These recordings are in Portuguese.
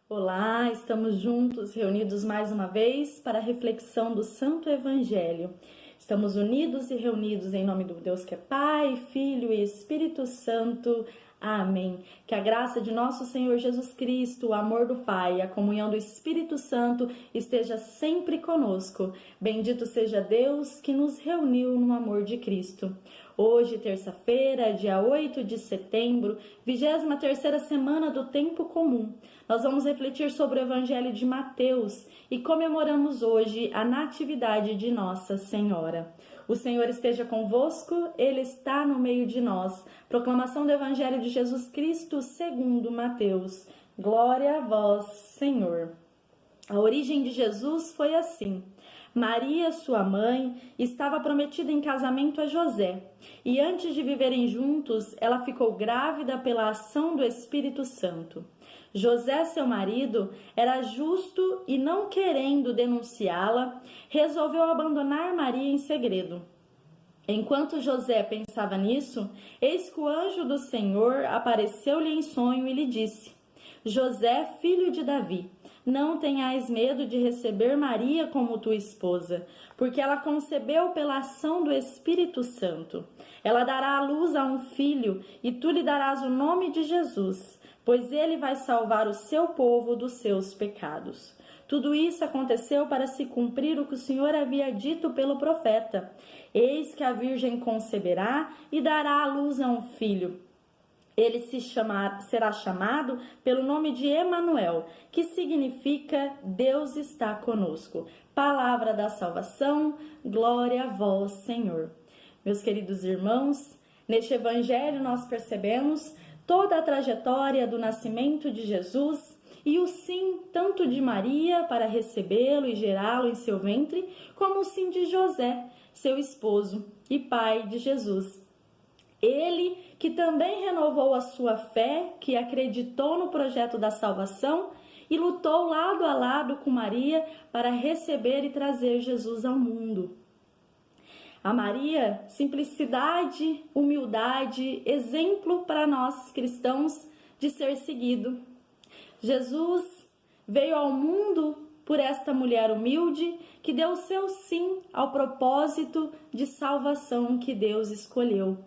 Olá, estamos juntos, reunidos mais uma vez para a reflexão do Santo Evangelho. Estamos unidos e reunidos em nome do Deus que é Pai, Filho e Espírito Santo. Amém. Que a graça de nosso Senhor Jesus Cristo, o amor do Pai, a comunhão do Espírito Santo esteja sempre conosco. Bendito seja Deus que nos reuniu no amor de Cristo. Hoje, terça-feira, dia 8 de setembro, 23ª semana do Tempo Comum. Nós vamos refletir sobre o Evangelho de Mateus e comemoramos hoje a Natividade de Nossa Senhora. O Senhor esteja convosco, Ele está no meio de nós. Proclamação do Evangelho de Jesus Cristo segundo Mateus. Glória a vós, Senhor. A origem de Jesus foi assim. Maria, sua mãe, estava prometida em casamento a José, e antes de viverem juntos, ela ficou grávida pela ação do Espírito Santo. José, seu marido, era justo e, não querendo denunciá-la, resolveu abandonar Maria em segredo. Enquanto José pensava nisso, eis que o anjo do Senhor apareceu-lhe em sonho e lhe disse: José, filho de Davi, não tenhais medo de receber Maria como tua esposa, porque ela concebeu pela ação do Espírito Santo. Ela dará à luz a um filho, e tu lhe darás o nome de Jesus, pois ele vai salvar o seu povo dos seus pecados. Tudo isso aconteceu para se cumprir o que o Senhor havia dito pelo profeta. Eis que a virgem conceberá e dará à luz a um filho. Ele será chamado pelo nome de Emanuel, que significa Deus está conosco. Palavra da salvação, glória a vós, Senhor. Meus queridos irmãos, neste evangelho nós percebemos toda a trajetória do nascimento de Jesus e o sim tanto de Maria para recebê-lo e gerá-lo em seu ventre, como o sim de José, seu esposo e pai de Jesus. Ele que também renovou a sua fé, que acreditou no projeto da salvação e lutou lado a lado com Maria para receber e trazer Jesus ao mundo. A Maria, simplicidade, humildade, exemplo para nós cristãos de ser seguido. Jesus veio ao mundo por esta mulher humilde que deu seu sim ao propósito de salvação que Deus escolheu.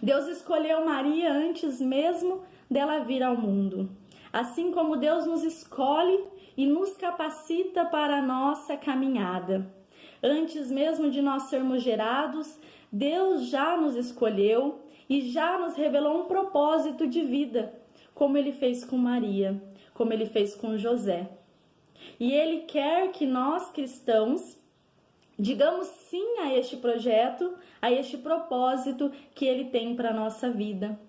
Deus escolheu Maria antes mesmo dela vir ao mundo. Assim como Deus nos escolhe e nos capacita para a nossa caminhada. Antes mesmo de nós sermos gerados, Deus já nos escolheu e já nos revelou um propósito de vida, como Ele fez com Maria, como Ele fez com José. E Ele quer que nós cristãos digamos sim a este projeto, a este propósito que Ele tem para a nossa vida.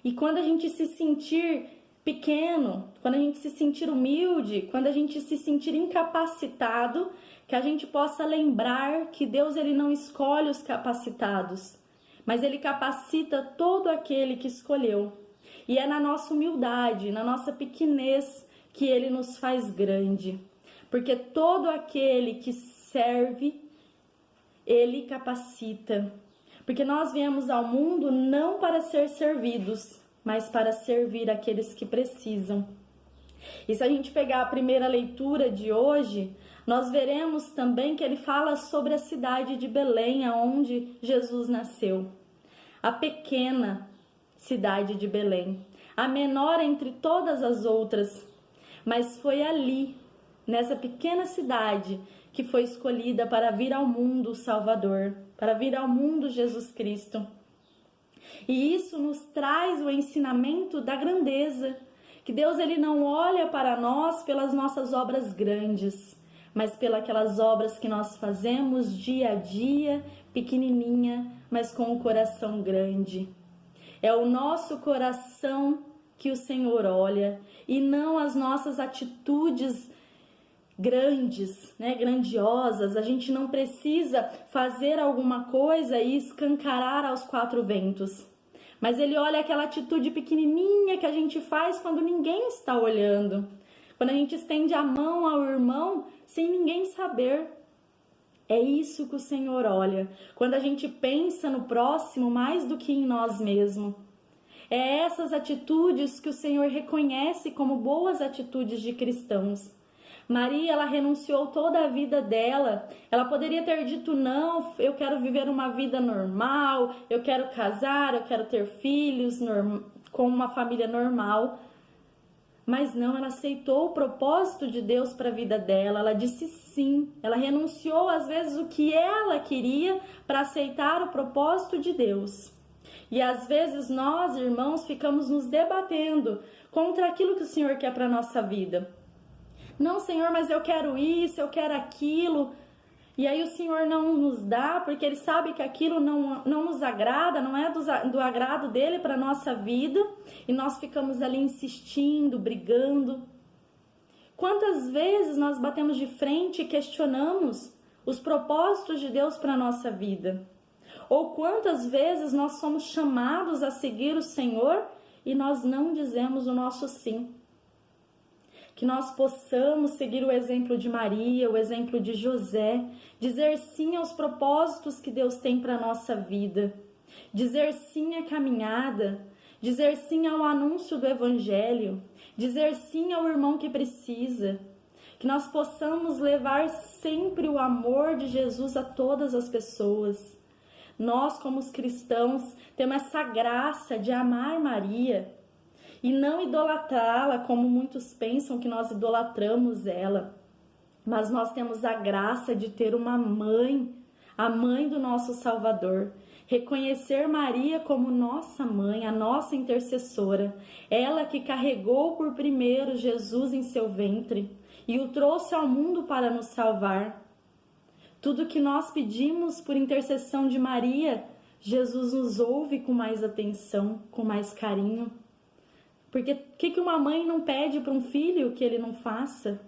E quando a gente se sentir pequeno, quando a gente se sentir humilde, quando a gente se sentir incapacitado, que a gente possa lembrar que Deus ele não escolhe os capacitados, mas Ele capacita todo aquele que escolheu. E é na nossa humildade, na nossa pequenez que Ele nos faz grande. Porque todo aquele que serve, Ele capacita. Porque nós viemos ao mundo não para ser servidos, mas para servir aqueles que precisam. E se a gente pegar a primeira leitura de hoje, nós veremos também que ele fala sobre a cidade de Belém, onde Jesus nasceu. A pequena cidade de Belém, a menor entre todas as outras, mas foi ali, nessa pequena cidade, que foi escolhida para vir ao mundo o Salvador, para vir ao mundo Jesus Cristo. E isso nos traz o ensinamento da grandeza, que Deus ele não olha para nós pelas nossas obras grandes, mas pelas obras que nós fazemos dia a dia, pequenininha, mas com o coração grande. É o nosso coração que o Senhor olha e não as nossas atitudes grandes, grandiosas. A gente não precisa fazer alguma coisa e escancarar aos quatro ventos. Mas Ele olha aquela atitude pequenininha que a gente faz quando ninguém está olhando. Quando a gente estende a mão ao irmão sem ninguém saber. É isso que o Senhor olha. Quando a gente pensa no próximo mais do que em nós mesmos. É essas atitudes que o Senhor reconhece como boas atitudes de cristãos. Maria, ela renunciou toda a vida dela. Ela poderia ter dito: não, eu quero viver uma vida normal, eu quero casar, eu quero ter filhos com uma família normal. Mas não, ela aceitou o propósito de Deus para a vida dela. Ela disse sim. Ela renunciou às vezes o que ela queria para aceitar o propósito de Deus. E às vezes nós, irmãos, ficamos nos debatendo contra aquilo que o Senhor quer para a nossa vida. Não, Senhor, mas eu quero isso, eu quero aquilo. E aí o Senhor não nos dá, porque Ele sabe que aquilo não nos agrada, não é do agrado dEle para a nossa vida. E nós ficamos ali insistindo, brigando. Quantas vezes nós batemos de frente e questionamos os propósitos de Deus para a nossa vida? Ou quantas vezes nós somos chamados a seguir o Senhor e nós não dizemos o nosso sim? Que nós possamos seguir o exemplo de Maria, o exemplo de José, dizer sim aos propósitos que Deus tem para a nossa vida, dizer sim à caminhada, dizer sim ao anúncio do Evangelho, dizer sim ao irmão que precisa, que nós possamos levar sempre o amor de Jesus a todas as pessoas. Nós, como os cristãos, temos essa graça de amar Maria e não idolatrá-la como muitos pensam que nós idolatramos ela. Mas nós temos a graça de ter uma mãe, a mãe do nosso Salvador. Reconhecer Maria como nossa mãe, a nossa intercessora. Ela que carregou por primeiro Jesus em seu ventre e o trouxe ao mundo para nos salvar. Tudo que nós pedimos por intercessão de Maria, Jesus nos ouve com mais atenção, com mais carinho. Porque o que uma mãe não pede para um filho que ele não faça?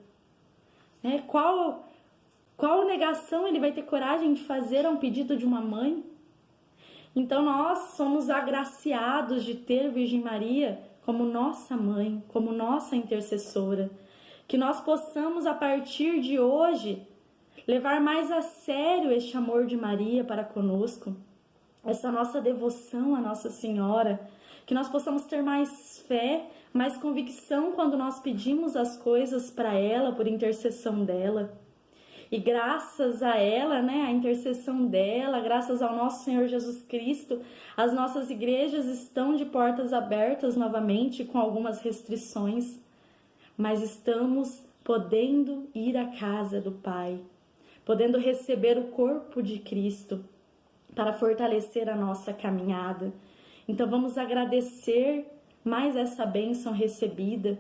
Qual negação ele vai ter coragem de fazer a um pedido de uma mãe? Então nós somos agraciados de ter Virgem Maria como nossa mãe, como nossa intercessora. Que nós possamos, a partir de hoje, levar mais a sério este amor de Maria para conosco, essa nossa devoção à Nossa Senhora, que nós possamos ter mais fé, mais convicção quando nós pedimos as coisas para ela, por intercessão dela. E graças a ela, a intercessão dela, graças ao nosso Senhor Jesus Cristo, as nossas igrejas estão de portas abertas novamente, com algumas restrições, mas estamos podendo ir à casa do Pai, podendo receber o corpo de Cristo para fortalecer a nossa caminhada. Então vamos agradecer mais essa bênção recebida,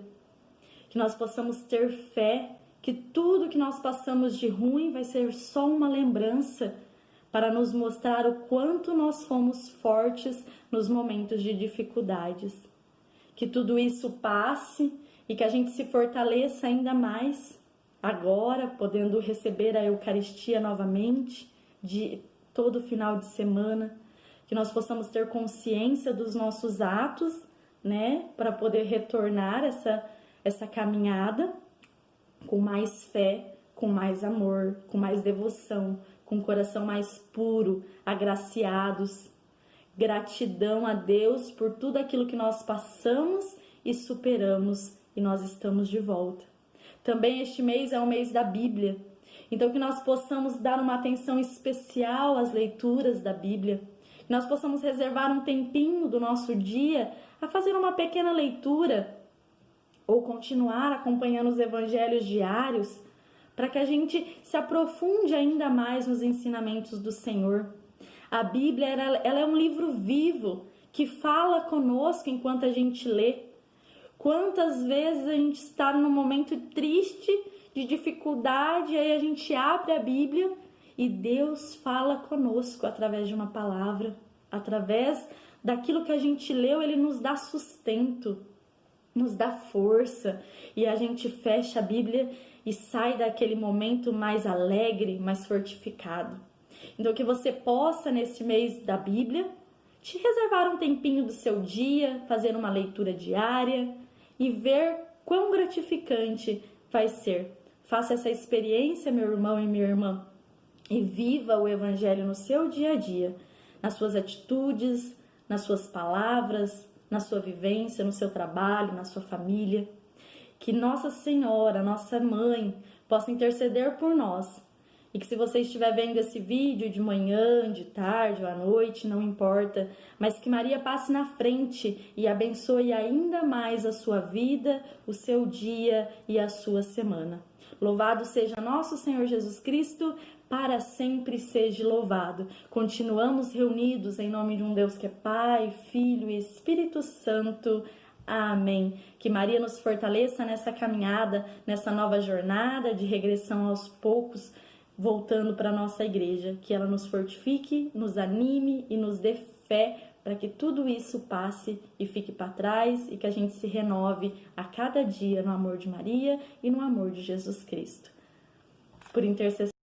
que nós possamos ter fé, que tudo que nós passamos de ruim vai ser só uma lembrança para nos mostrar o quanto nós fomos fortes nos momentos de dificuldades. Que tudo isso passe e que a gente se fortaleça ainda mais agora, podendo receber a Eucaristia novamente, de todo final de semana, que nós possamos ter consciência dos nossos atos, para poder retornar essa caminhada com mais fé, com mais amor, com mais devoção, com o coração mais puro, agraciados. Gratidão a Deus por tudo aquilo que nós passamos e superamos, e nós estamos de volta. Também este mês é o mês da Bíblia, então que nós possamos dar uma atenção especial às leituras da Bíblia, que nós possamos reservar um tempinho do nosso dia a fazer uma pequena leitura ou continuar acompanhando os evangelhos diários, para que a gente se aprofunde ainda mais nos ensinamentos do Senhor. A Bíblia, ela é um livro vivo que fala conosco enquanto a gente lê. Quantas vezes a gente está num momento triste, de dificuldade, e aí a gente abre a Bíblia e Deus fala conosco através de uma palavra, através daquilo que a gente leu, Ele nos dá sustento, nos dá força, e a gente fecha a Bíblia e sai daquele momento mais alegre, mais fortificado. Então que você possa, nesse mês da Bíblia, te reservar um tempinho do seu dia, fazer uma leitura diária e ver quão gratificante vai ser. Faça essa experiência, meu irmão e minha irmã, e viva o Evangelho no seu dia a dia, nas suas atitudes, nas suas palavras, na sua vivência, no seu trabalho, na sua família. Que Nossa Senhora, nossa mãe, possa interceder por nós. E que se você estiver vendo esse vídeo de manhã, de tarde ou à noite, não importa, mas que Maria passe na frente e abençoe ainda mais a sua vida, o seu dia e a sua semana. Louvado seja nosso Senhor Jesus Cristo, para sempre seja louvado. Continuamos reunidos em nome de um Deus que é Pai, Filho e Espírito Santo. Amém. Que Maria nos fortaleça nessa caminhada, nessa nova jornada de regressão aos poucos, voltando para a nossa igreja. Que ela nos fortifique, nos anime e nos dê fé para que tudo isso passe e fique para trás e que a gente se renove a cada dia no amor de Maria e no amor de Jesus Cristo. Por intercessão